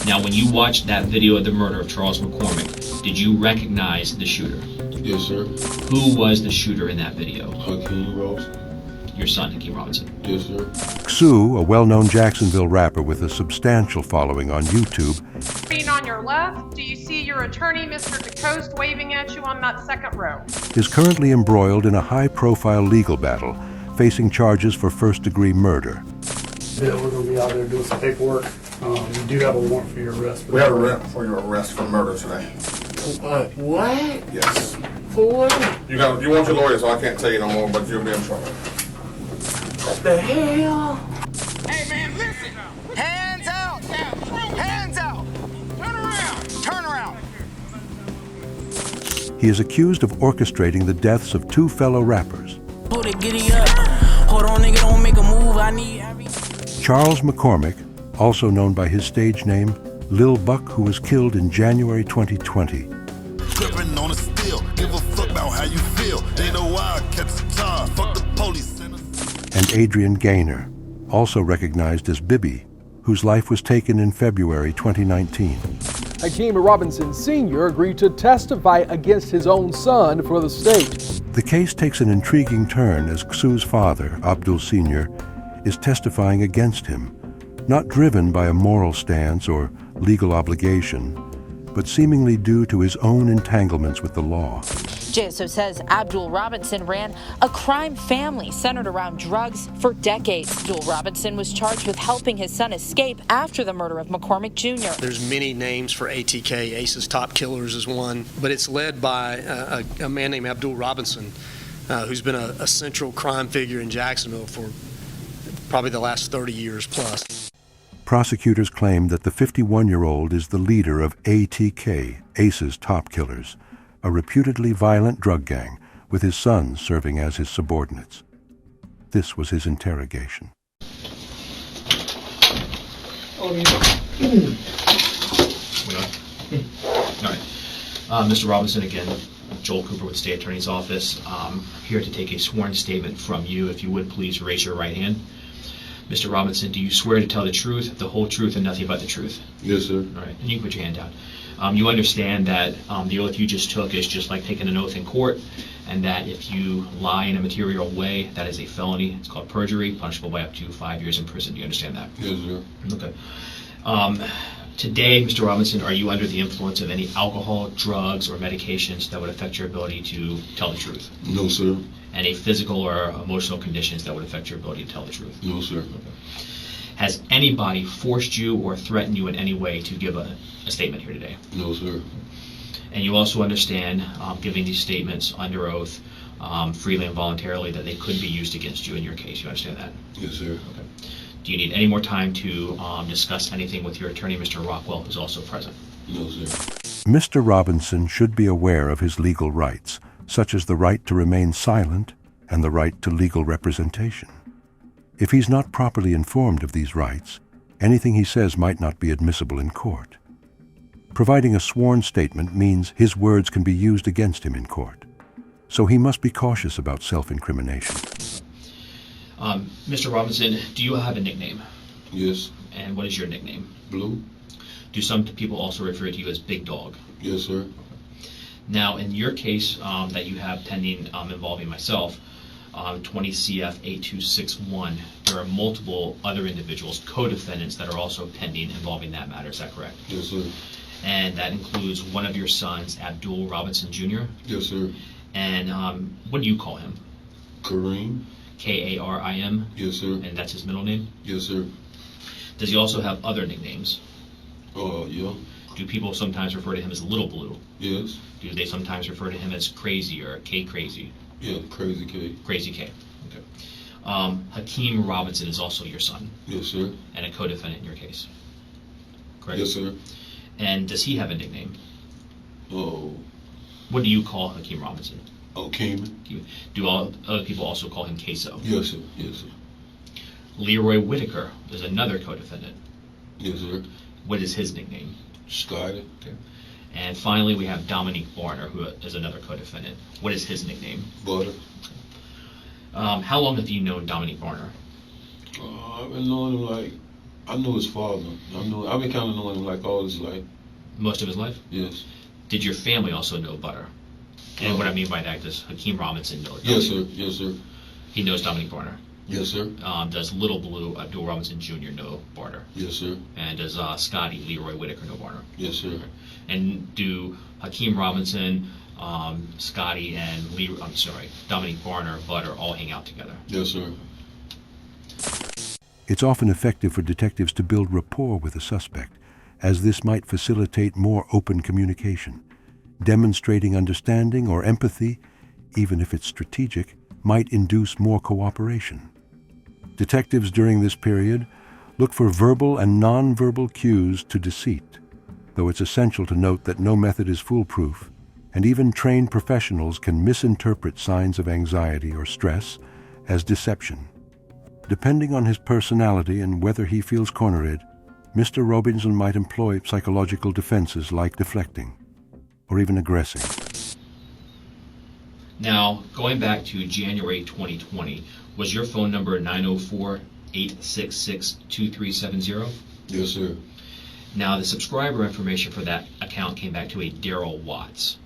Now, when you watched that video of the murder of Charles McCormick, did you recognize the shooter? Yes, sir. Who was the shooter in that video? Hakeem Robinson. Your son, Hakeem Robinson. Yes, sir. Ksoo, a well-known Jacksonville rapper with a substantial following on YouTube. Being on your left, do you see your attorney, Mr. DeCoste, waving at you on that second row? Is currently embroiled in a high-profile legal battle, facing charges for first-degree murder. Yeah, we're going to be out there doing some paperwork. You do have a warrant for your arrest. We have a warrant for your arrest for murder today. What? Yes. For what? You want your lawyer, so I can't tell you no more, but you'll be in trouble. What the hell? Hey man, listen! Hands out! Hands out! Turn around! Turn around! He is accused of orchestrating the deaths of two fellow rappers. Hold it, giddy up. Hold on, nigga, don't make a move. I need every... Charles McCormick, also known by his stage name, Lil Buck, who was killed in January 2020. Gripping on a steel, give a fuck about how you feel. They know why I catch the time, fuck the police. And Adrian Gaynor, also recognized as Bibby, whose life was taken in February 2019. Hakeem Robinson Sr. agreed to testify against his own son for the state. The case takes an intriguing turn as Ksoo's father, Abdul Sr., is testifying against him, not driven by a moral stance or legal obligation, but seemingly due to his own entanglements with the law. Ksoo says Abdul Robinson ran a crime family centered around drugs for decades. Abdul Robinson was charged with helping his son escape after the murder of McCormick Jr. There's many names for ATK. Ace's Top Killers is one, but it's led by a man named Abdul Robinson, who's been a central crime figure in Jacksonville for probably the last 30 years plus. Prosecutors claim that the 51-year-old is the leader of ATK, Ace's Top Killers, a reputedly violent drug gang, with his sons serving as his subordinates. This was his interrogation. All right. Mr. Robinson, again, Joel Cooper with the State Attorney's Office. Here to take a sworn statement from you. If you would, please raise your right hand. Mr. Robinson, do you swear to tell the truth, the whole truth, and nothing but the truth? Yes, sir. All right, and you can put your hand down. You understand that the oath you just took is just like taking an oath in court, and that if you lie in a material way, that is a felony. It's called perjury, punishable by up to 5 years in prison. Do you understand that? Yes, sir. Okay. Today, Mr. Robinson, are you under the influence of any alcohol, drugs, or medications that would affect your ability to tell the truth? No, sir. Any physical or emotional conditions that would affect your ability to tell the truth? No, sir. Okay. Has anybody forced you or threatened you in any way to give a statement here today? No, sir. And you also understand, giving these statements under oath, freely and voluntarily, that they could be used against you in your case. You understand that? Yes, sir. Okay. Do you need any more time to discuss anything with your attorney, Mr. Rockwell, who's also present? No, sir. Mr. Robinson should be aware of his legal rights, such as the right to remain silent and the right to legal representation. If he's not properly informed of these rights, anything he says might not be admissible in court. Providing a sworn statement means his words can be used against him in court, so he must be cautious about self-incrimination. Mr. Robinson, do you have a nickname? Yes. And what is your nickname? Blue. Do some people also refer to you as Big Dog? Yes, sir. Now, in your case that you have pending involving myself, 20 CF 8261, there are multiple other individuals, co-defendants, that are also pending involving that matter. Is that correct? Yes, sir. And that includes one of your sons, Abdul Robinson Jr.? Yes, sir. And what do you call him? Kareem. Karim? Yes, sir. And that's his middle name? Yes, sir. Does he also have other nicknames? Yeah. Do people sometimes refer to him as Little Blue? Yes. Do they sometimes refer to him as Crazy or K Crazy? Yeah, Crazy K. Crazy K. Okay. Hakeem Robinson is also your son? Yes, sir. And a co-defendant in your case? Correct? Yes, sir. And does he have a nickname? Oh. What do you call Hakeem Robinson? Oh, Keem. Do all other people also call him Ksoo? Yes, sir. Yes, sir. Leroy Whitaker is another co-defendant. Yes, sir. What is his nickname? Skyler. Okay. And finally, we have Dominique Barner, who is another co-defendant. What is his nickname? Butter. How long have you known Dominique Barner? I've been knowing him like I knew his father. I've been kind of knowing him like all his life. Most of his life? Yes. Did your family also know Butter? And what I mean by that, does Hakeem Robinson know? Yes, sir. Yes, sir. He knows Dominique Barner. Yes, sir. Does Little Blue Abdul Robinson Jr. know Barner? Yes, sir. And does Scotty Leroy Whitaker know Barner? Yes, sir. And do Hakeem Robinson, Scotty, and Dominique Barner, Butter, all hang out together? Yes, sir. It's often effective for detectives to build rapport with a suspect, as this might facilitate more open communication. Demonstrating understanding or empathy, even if it's strategic, might induce more cooperation. Detectives during this period look for verbal and nonverbal cues to deceit, though it's essential to note that no method is foolproof, and even trained professionals can misinterpret signs of anxiety or stress as deception. Depending on his personality and whether he feels cornered, Mr. Robinson might employ psychological defenses like deflecting or even aggressing. Now, going back to January 2020, was your phone number 904-866-2370? Yes, sir. Now, the subscriber information for that account came back to a Daryl Watts.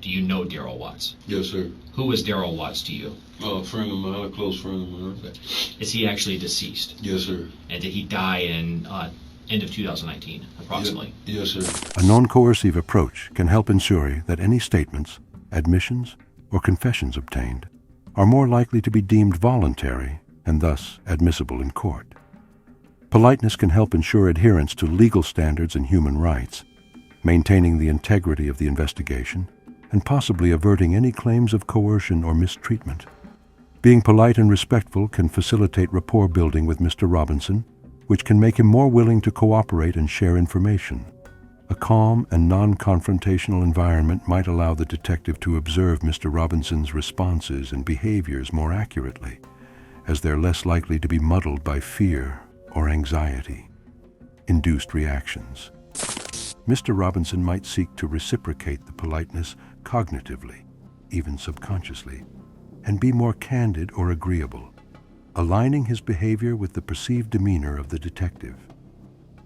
Do you know Daryl Watts? Yes, sir. Who is Daryl Watts to you? A friend of mine, a close friend of mine. Okay. Is he actually deceased? Yes, sir. And did he die in end of 2019, approximately? Yes, sir. A non-coercive approach can help ensure that any statements, admissions, or confessions obtained are more likely to be deemed voluntary and thus admissible in court. Politeness can help ensure adherence to legal standards and human rights, maintaining the integrity of the investigation and possibly averting any claims of coercion or mistreatment. Being polite and respectful can facilitate rapport building with Mr. Robinson, which can make him more willing to cooperate and share information. A calm and non-confrontational environment might allow the detective to observe Mr. Robinson's responses and behaviors more accurately, as they're less likely to be muddled by fear or anxiety-induced reactions. Mr. Robinson might seek to reciprocate the politeness cognitively, even subconsciously, and be more candid or agreeable, aligning his behavior with the perceived demeanor of the detective.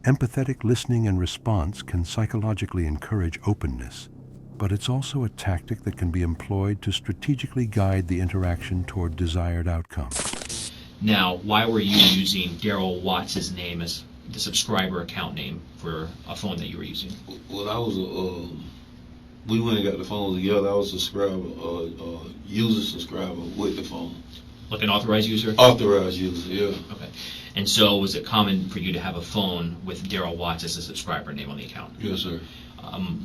Empathetic listening and response can psychologically encourage openness, but it's also a tactic that can be employed to strategically guide the interaction toward desired outcomes. Now, why were you using Daryl Watts' name as the subscriber account name for a phone that you were using? Well, I was we went and got the phone together. I was a user subscriber with the phone. Like an authorized user? Authorized user, yeah. Okay. And so was it common for you to have a phone with Daryl Watts as a subscriber name on the account? Yes, sir.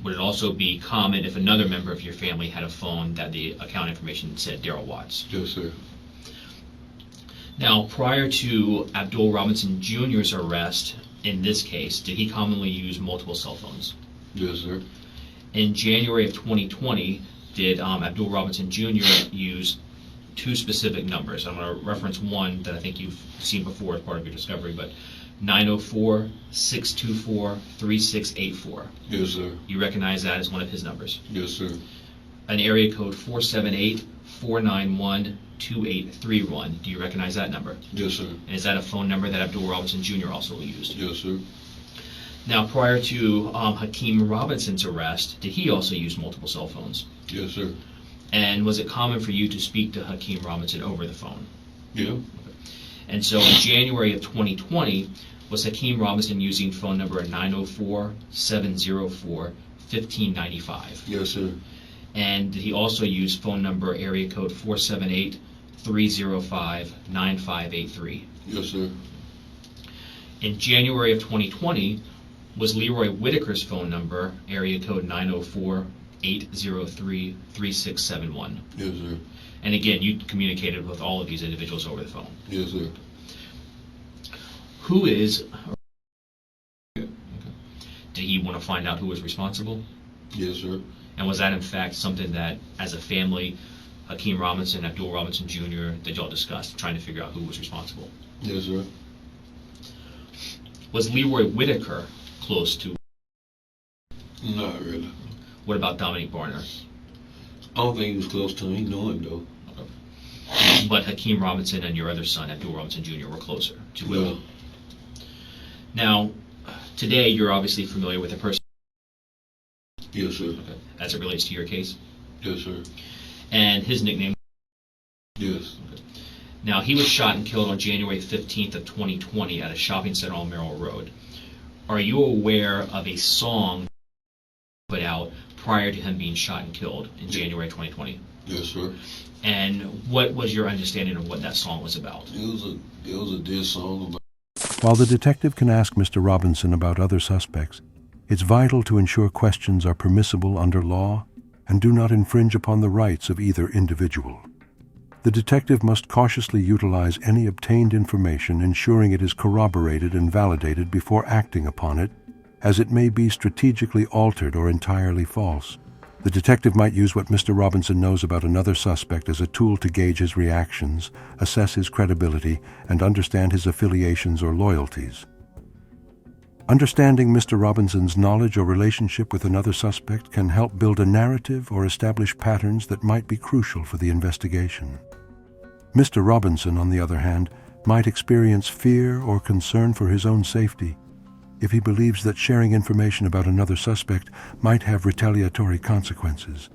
Would it also be common if another member of your family had a phone that the account information said Daryl Watts? Yes, sir. Now, prior to Abdul Robinson Jr.'s arrest, in this case, did he commonly use multiple cell phones? Yes, sir. In January of 2020, did Abdul Robinson Jr. use two specific numbers? I'm going to reference one that I think you've seen before as part of your discovery, but 904-624-3684. Yes, sir. You recognize that as one of his numbers? Yes, sir. An area code 478-491-2831. Do you recognize that number? Yes, sir. And is that a phone number that Abdul Robinson Jr. also used? Yes, sir. Now, prior to Hakeem Robinson's arrest, did he also use multiple cell phones? Yes, sir. And was it common for you to speak to Hakeem Robinson over the phone? Yeah. Okay. And so in January of 2020, was Hakeem Robinson using phone number 904-704-1595? Yes, sir. And did he also use phone number area code 478-305-9583? Yes, sir. In January of 2020, was Leroy Whitaker's phone number area code 904-803-3671? Yes, sir. And again, you communicated with all of these individuals over the phone. Yes, sir. Who is... Okay. Did he want to find out who was responsible? Yes, sir. And was that in fact something that, as a family, Hakeem Robinson, Abdul Robinson Jr., that y'all discussed, trying to figure out who was responsible? Yes, sir. Was Leroy Whitaker close to... Not really. What about Dominique Barner? I don't think he was close to him. He knew him, though. Okay. But Hakeem Robinson and your other son, Abdul Robinson Jr., were closer to him. Yeah. Now, today you're obviously familiar with the person. Yes, sir. Okay. As it relates to your case. Yes, sir. And his nickname. Yes. Okay. Now, he was shot and killed on January 15th of 2020 at a shopping center on Merrill Road. Are you aware of a song put out prior to him being shot and killed in January 2020? Yes, sir. And what was your understanding of what that song was about? It was a diss song about. While the detective can ask Mr. Robinson about other suspects, it's vital to ensure questions are permissible under law and do not infringe upon the rights of either individual. The detective must cautiously utilize any obtained information, ensuring it is corroborated and validated before acting upon it, as it may be strategically altered or entirely false. The detective might use what Mr. Robinson knows about another suspect as a tool to gauge his reactions, assess his credibility, and understand his affiliations or loyalties. Understanding Mr. Robinson's knowledge or relationship with another suspect can help build a narrative or establish patterns that might be crucial for the investigation. Mr. Robinson, on the other hand, might experience fear or concern for his own safety if he believes that sharing information about another suspect might have retaliatory consequences.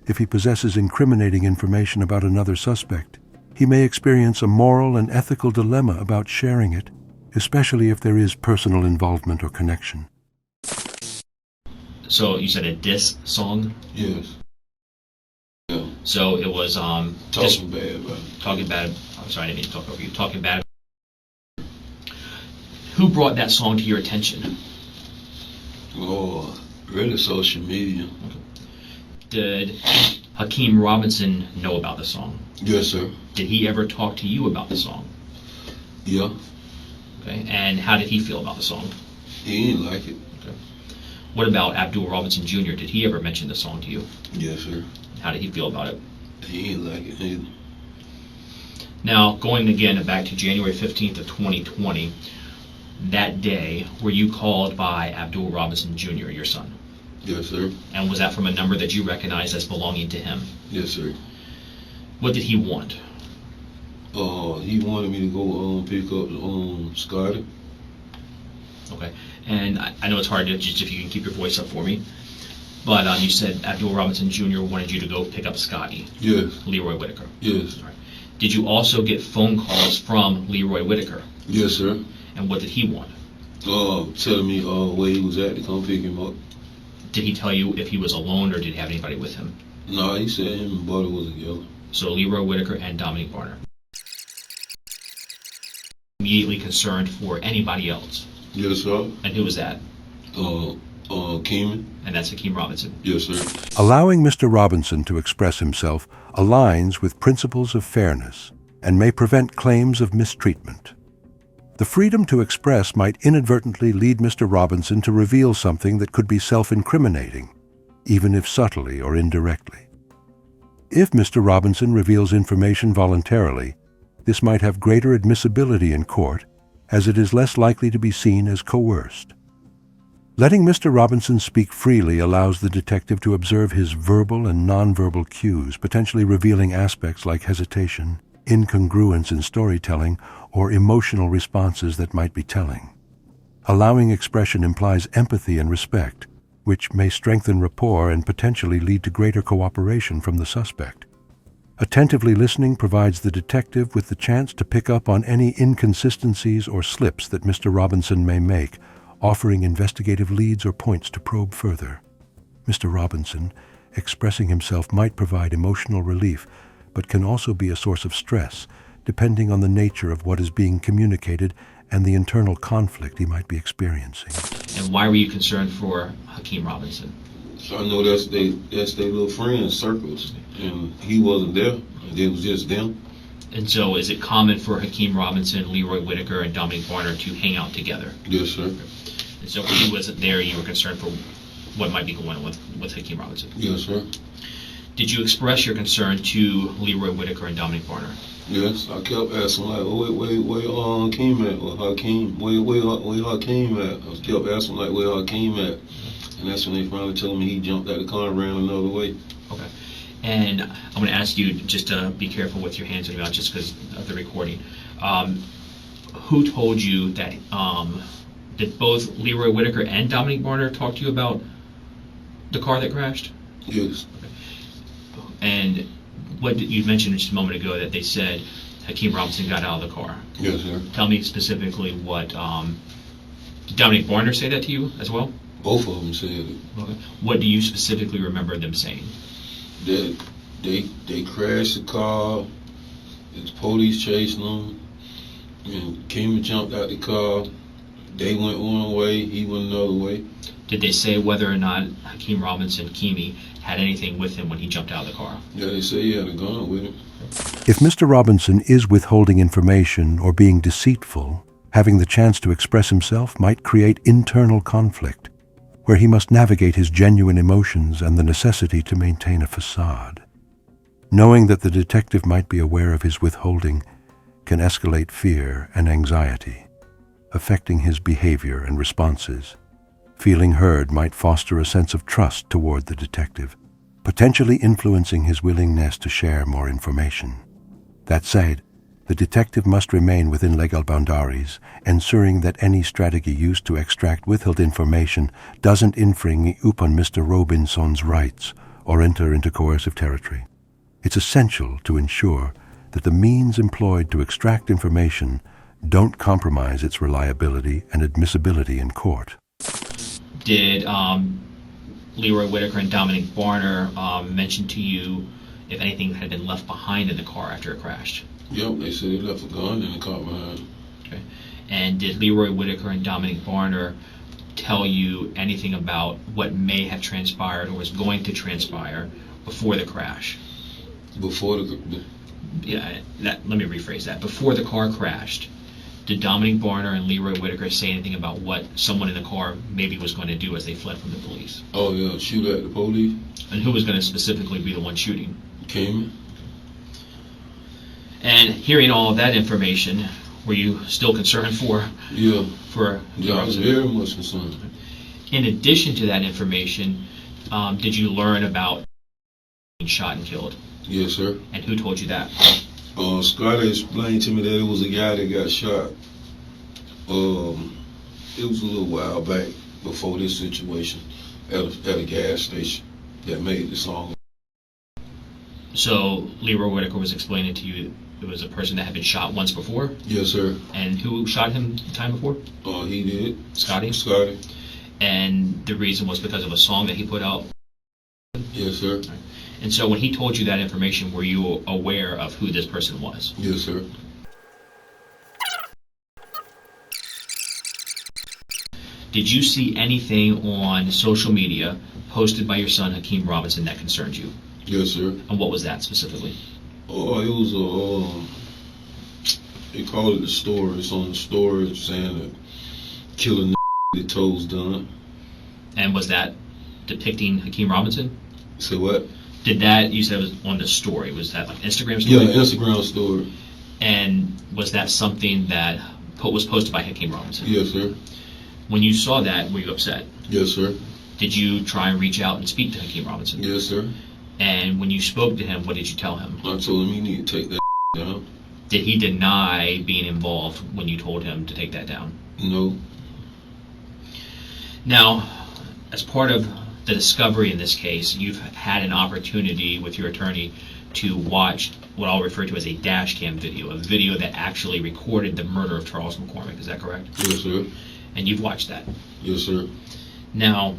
If he possesses incriminating information about another suspect, he may experience a moral and ethical dilemma about sharing it, especially if there is personal involvement or connection. So you said a diss song? Yes. Yeah. So it was talking bad about it. Talking bad. I'm sorry, I didn't mean to talk over you. Talking bad. Who brought that song to your attention? Oh, really social media. Okay. Did Hakeem Robinson know about the song? Yes, sir. Did he ever talk to you about the song? Yeah. Okay. And how did he feel about the song? He didn't like it. Okay. What about Abdul Robinson Jr.? Did he ever mention the song to you? Yes, sir. How did he feel about it? He didn't like it either. Now, going again back to January 15th of 2020, that day, were you called by Abdul Robinson Jr., your son? Yes, sir. And was that from a number that you recognized as belonging to him? Yes, sir. What did he want? He wanted me to go pick up Scotty. Okay. And I know it's hard to just if you can keep your voice up for me. But you said Abdul Robinson Jr. wanted you to go pick up Scotty. Yes. Leroy Whitaker. Yes. All right. Did you also get phone calls from Leroy Whitaker? Yes, sir. And what did he want? Telling me where he was at to come pick him up. Did he tell you if he was alone or did he have anybody with him? No, he said him and Buddy was together. So Leroy Whitaker and Dominic Barner. Immediately concerned for anybody else? Yes, sir. And who was that? Hakeem. And that's Hakeem Robinson? Yes, sir. Allowing Mr. Robinson to express himself aligns with principles of fairness and may prevent claims of mistreatment. The freedom to express might inadvertently lead Mr. Robinson to reveal something that could be self-incriminating, even if subtly or indirectly. If Mr. Robinson reveals information voluntarily, this might have greater admissibility in court, as it is less likely to be seen as coerced. Letting Mr. Robinson speak freely allows the detective to observe his verbal and nonverbal cues, potentially revealing aspects like hesitation, incongruence in storytelling, or emotional responses that might be telling. Allowing expression implies empathy and respect, which may strengthen rapport and potentially lead to greater cooperation from the suspect. Attentively listening provides the detective with the chance to pick up on any inconsistencies or slips that Mr. Robinson may make, offering investigative leads or points to probe further. Mr. Robinson, expressing himself might provide emotional relief, but can also be a source of stress, depending on the nature of what is being communicated and the internal conflict he might be experiencing. And why were you concerned for Hakeem Robinson? So I know that's their little friends circles, and he wasn't there. It was just them. And so is it common for Hakeem Robinson, Leroy Whitaker, and Dominic Barner to hang out together? Yes, sir. And so when he wasn't there, you were concerned for what might be going on with Hakeem Robinson? Yes, sir. Did you express your concern to Leroy Whitaker and Dominic Barner? Yes, I kept asking like, where Hakeem at? Or Hakeem, where Hakeem at? I kept asking like, where Hakeem at? And that's when they finally told me he jumped out the car and ran another way. Okay. And I'm going to ask you just to be careful with your hands and your mouth just because of the recording. Who told you that Did both Leroy Whitaker and Dominique Barner talk to you about the car that crashed? Yes. And what you mentioned just a moment ago that they said Hakeem Robinson got out of the car. Yes, sir. Tell me specifically what, did Dominique Barner say that to you as well? Both of them said it. Okay. What do you specifically remember them saying? That they crashed the car, the police chasing them, and Keem jumped out the car. They went one way, he went another way. Did they say whether or not Hakeem Robinson, Keemy, had anything with him when he jumped out of the car? Yeah, they say he had a gun with him. If Mr. Robinson is withholding information or being deceitful, having the chance to express himself might create internal conflict, where he must navigate his genuine emotions and the necessity to maintain a facade. Knowing that the detective might be aware of his withholding can escalate fear and anxiety, affecting his behavior and responses. Feeling heard might foster a sense of trust toward the detective, potentially influencing his willingness to share more information. That said, the detective must remain within legal boundaries, ensuring that any strategy used to extract withheld information doesn't infringe upon Mr. Robinson's rights or enter into coercive territory. It's essential to ensure that the means employed to extract information don't compromise its reliability and admissibility in court. Did Leroy Whitaker and Dominique Barner mention to you if anything had been left behind in the car after it crashed? Yep, they said they left a gun in the car behind. Okay. And did Leroy Whitaker and Dominique Barner tell you anything about what may have transpired or was going to transpire before the crash? Before the... Yeah, let me rephrase that. Before the car crashed, did Dominique Barner and Leroy Whitaker say anything about what someone in the car maybe was going to do as they fled from the police? Oh, yeah, shoot at the police. And who was going to specifically be the one shooting? Keem. And hearing all of that information, were you still concerned for? Yeah. For yeah, I was very much concerned. In addition to that information, did you learn about being shot and killed? Yes, sir. And who told you that? Scotty explained to me that it was a guy that got shot. It was a little while back before this situation at a gas station that made the song. So Leroy Whitaker was explaining to you it was a person that had been shot once before? Yes, sir. And who shot him the time before? He did. Scotty? Scotty. And the reason was because of a song that he put out? Yes, sir. Right. And so when he told you that information, were you aware of who this person was? Yes, sir. Did you see anything on social media posted by your son, Hakeem Robinson, that concerned you? Yes, sir. And what was that specifically? It was they call it the story. It's on the story saying that killing the toes done. And was that depicting Hakeem Robinson? Say what? Did that, you said it was on the story, was that like Instagram story? Yeah, Instagram story. And was that something that was posted by Hakeem Robinson? Yes, sir. When you saw that, were you upset? Yes, sir. Did you try and reach out and speak to Hakeem Robinson? Yes, sir. And when you spoke to him, what did you tell him? I told him he need to take that down. Did he deny being involved when you told him to take that down? No. Now, as part of the discovery in this case, you've had an opportunity with your attorney to watch what I'll refer to as a dash cam video, a video that actually recorded the murder of Charles McCormick. Is that correct? Yes, sir. And you've watched that? Yes, sir. Now,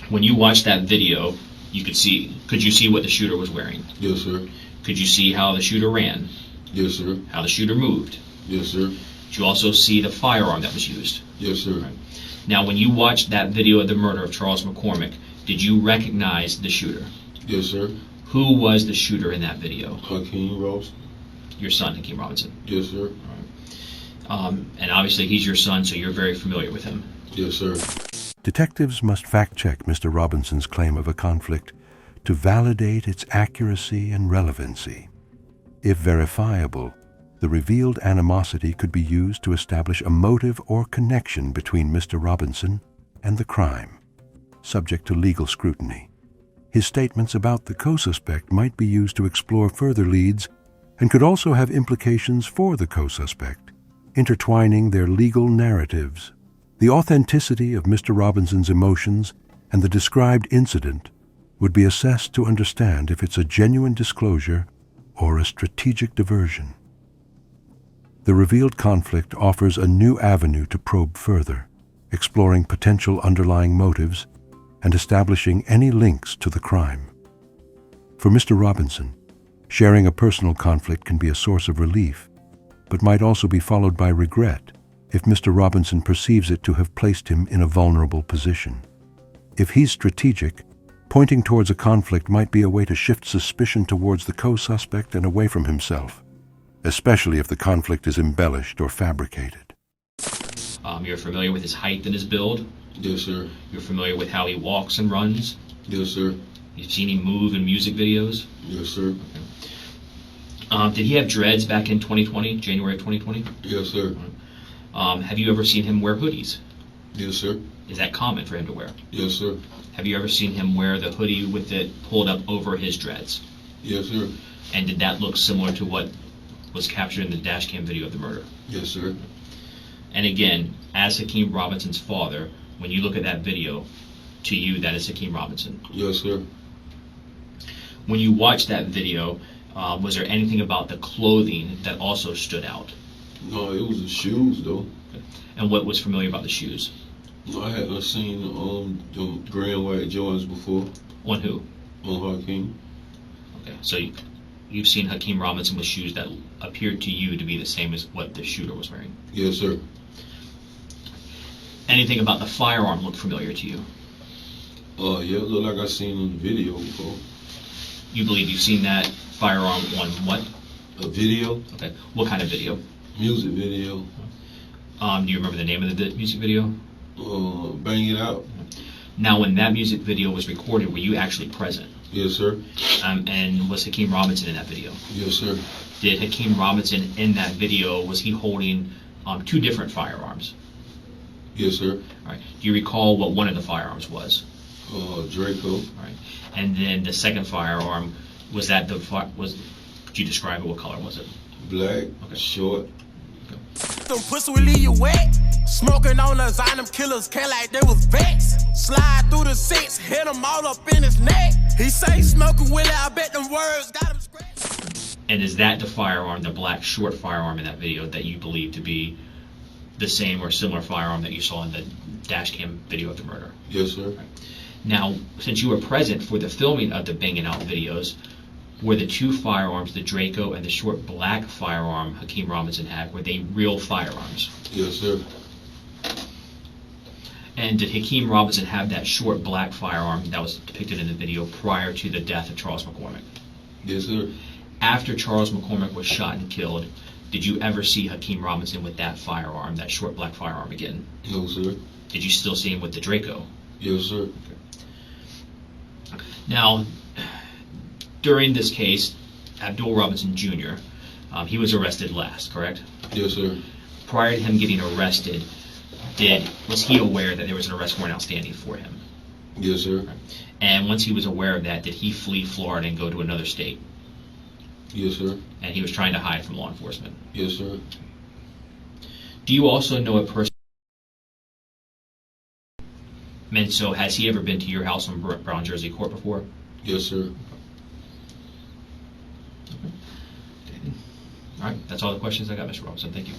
when you watched that video, could you see what the shooter was wearing? Yes, sir. Could you see how the shooter ran? Yes, sir. How the shooter moved? Yes, sir. Did you also see the firearm that was used? Yes, sir. Right. Now, when you watched that video of the murder of Charles McCormick, did you recognize the shooter? Yes, sir. Who was the shooter in that video? Hakeem Robinson. Your son, Hakeem Robinson? Yes, sir. All right. And obviously he's your son, so you're very familiar with him. Yes, sir. Detectives must fact-check Mr. Robinson's claim of a conflict to validate its accuracy and relevancy. If verifiable, the revealed animosity could be used to establish a motive or connection between Mr. Robinson and the crime, subject to legal scrutiny. His statements about the co-suspect might be used to explore further leads and could also have implications for the co-suspect, intertwining their legal narratives. The authenticity of Mr. Robinson's emotions and the described incident would be assessed to understand if it's a genuine disclosure or a strategic diversion. The revealed conflict offers a new avenue to probe further, exploring potential underlying motives and establishing any links to the crime. For Mr. Robinson, sharing a personal conflict can be a source of relief, but might also be followed by regret if Mr. Robinson perceives it to have placed him in a vulnerable position. If he's strategic, pointing towards a conflict might be a way to shift suspicion towards the co-suspect and away from himself, especially if the conflict is embellished or fabricated. You're familiar with his height and his build? Yes, sir. You're familiar with how he walks and runs? Yes, sir. You've seen him move in music videos? Yes, sir. Okay. Did he have dreads back in 2020, January of 2020? Yes, sir. Have you ever seen him wear hoodies? Yes, sir. Is that common for him to wear? Yes, sir. Have you ever seen him wear the hoodie with it pulled up over his dreads? Yes, sir. And did that look similar to what was captured in the dash cam video of the murder? Yes, sir. And again, as Hakeem Robinson's father, when you look at that video, to you, that is Hakeem Robinson. Yes, sir. When you watched that video, was there anything about the clothing that also stood out? No, it was the shoes, though. And what was familiar about the shoes? I hadn't seen the gray and white Jordans before. On who? On Hakeem. Okay, so you've seen Hakeem Robinson with shoes that appeared to you to be the same as what the shooter was wearing? Yes, sir. Anything about the firearm look familiar to you? Yeah, it looked like I seen on the video before. You believe you've seen that firearm on what? A video. Okay, what kind of video? Music video. Do you remember the name of the music video? Bang It Out. Now, when that music video was recorded, were you actually present? Yes, sir. And was Hakeem Robinson in that video? Yes, sir. Did Hakeem Robinson in that video, was he holding two different firearms? Yes, sir. All right. Do you recall what one of the firearms was? Draco. All right. And then the second firearm, was that could you describe it? What color was it? Black. Okay. Short. Them pussy will leave you wet. Smoking on us, I them killers came like they was vexed. Slide through the six, hit them all up in his neck. He say smoking Willie, I bet them words got him scratched. And is that the firearm, the black short firearm in that video, that you believe to be the same or similar firearm that you saw in the dash cam video of the murder? Yes, sir. Right. Now, since you were present for the filming of the Banging Out videos, were the two firearms, the Draco and the short black firearm Hakeem Robinson had, were they real firearms? Yes, sir. And did Hakeem Robinson have that short black firearm that was depicted in the video prior to the death of Charles McCormick? Yes, sir. After Charles McCormick was shot and killed, did you ever see Hakeem Robinson with that firearm, that short black firearm again? No, sir. Did you still see him with the Draco? Yes, sir. Okay. Now, during this case, Abdul Robinson Jr., he was arrested last, correct? Yes, sir. Prior to him getting arrested, was he aware that there was an arrest warrant outstanding for him? Yes, sir. And once he was aware of that, did he flee Florida and go to another state? Yes, sir. And he was trying to hide from law enforcement? Yes, sir. Do you also know a person? And so, has he ever been to your house on Brown Jersey Court before? Yes, sir. Okay. All right, that's all the questions I got, Mr. Robinson. Thank you.